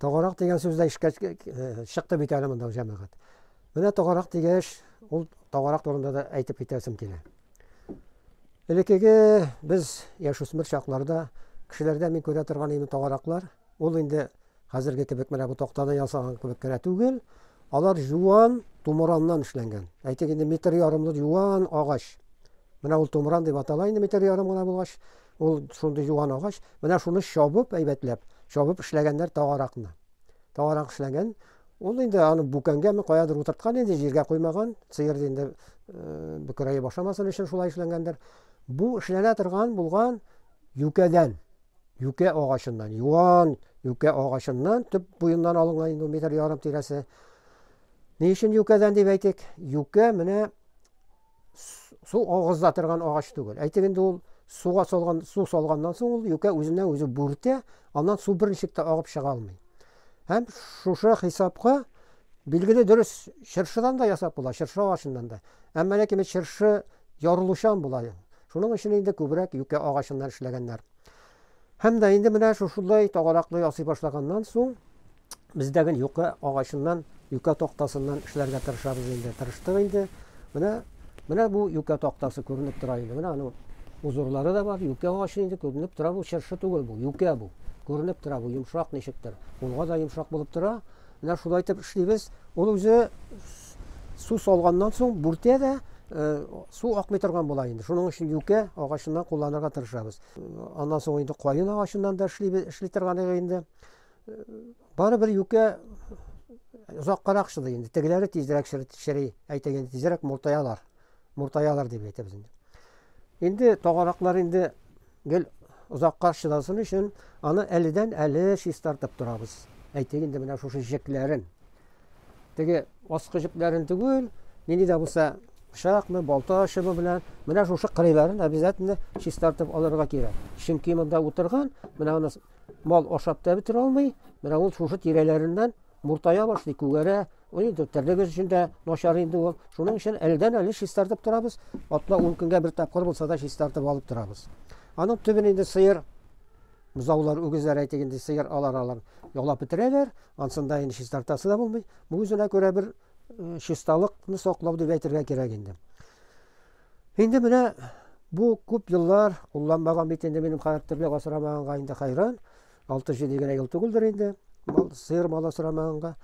Тоғарақ деген сөзді ішке шықты бит әлі мында жамағат. Менә тоғарақ дегеш, ул тоғарақ турында да әйтеп китәсем килә. Элекеге без яшүсмер чакларда кешеләрдә мин күрә торган инде тоғараклар, ул инде хәзерге кебек менә бу тактадан ясаган кебек кенә түгел, алар юан тумыраннан эшләнгән. Әйтик инде метр ярымлы юан агач. Менә ул тумыран дип атала инде метр ярым гына булгач, ул шундый юан агач. Менә шуны чабып, әйбәтләп, чабып эшләгәннәр тоғаракны. Тоғарак эшләгән. Ул инде аны бүкәнгәме каядыр утырткан инде, җиргә куймаган. Сыерды инде бөкрәйе башламасын өчен шулай эшләнгәндер. Бу эшләнә торган булган юкәдән, юкә агачыннан, юан юкә агачыннан төп буеннан алынган инде метр ярым тирәсе. Ни өчен юкәдән дип әйтик? Юкә менә су агызда торган агач түгел. Әйтик инде ул суга салган, су салганнан соң ул юкә үзеннән үзе бүртә, аннан су берничек тә агып чыга алмый. Һәм шушы хисапка билгеле дөрес чыршыдан да ясап була, чыршы агачыннан да. Әмма ләкин чыршы ярылучан була. Шуның өчен инде күбрәк юкә агачыннан эшләгәннәр. Һәм дә инде менә шушылай тогараклы ясый башлаганнан соң бездәге юкә агачыннан, юкә токтасыннан эшләргә тырышабыз инде. Тырыштык инде. Менә бу юкә токтасы күренеп тора инде. Менә аны узурлары да бар. Юкә агачы инде күренеп тора, бу чыршы түгел бу, юкә бу. Күренеп тора, бу йомшак ничектер. Улга да йомшак булып тора. Менә шулай итеп эшлибез. Ул үзе су салганнан соң бүртә дә су акмый торган була инде. Шуның өчен юкә агачыннан кулланырга тырышабыз. Аннан соң инде кайын агачыннан да эшли торган инде. Бары бер юкә узаккарак чыды инде. Тегеләре тизрәк чыри, әйтәгән тизрәк муртаялар. Муртаялар дип әйтәбез инде. Инде тогараклар инде гел узакка чыдасын өчен аны әледән әле чистартып торабыз. Әйтәгән инде менә шушы җекләрен. Теге аскы җекләрен түгел, нинди дә булса пычакны, балта чыбы белән менә шушы кырыйларын обязательно чистартып алырга кирәк. Чөнки монда утырган, менә аны мал ашап та бетерә алмый, менә ул шушы тирәләреннән муртая башлый, күгәрә. Ул инде тәрлегез өчен дә начар инде ул. Шуның өчен әледән әле чистартып торабыз. Атла 10 көнгә бер тапкыр булса да чистартып алып торабыз. Аның төбен инде сыер, бузаулар, үгезләр әйтегәндә сыер алар ялап бетерәләр. Ансында инде чистартасы да булмый. Бу үзенә күрә бер чисталыкны саклау дип әйтергә кирәк инде. Инде менә бу күп еллар кулланмаган бит инде минем характерлы асрамаганга инде хайран. 6-7 генә ел түгелдер инде. Сыер малы асрамаганга.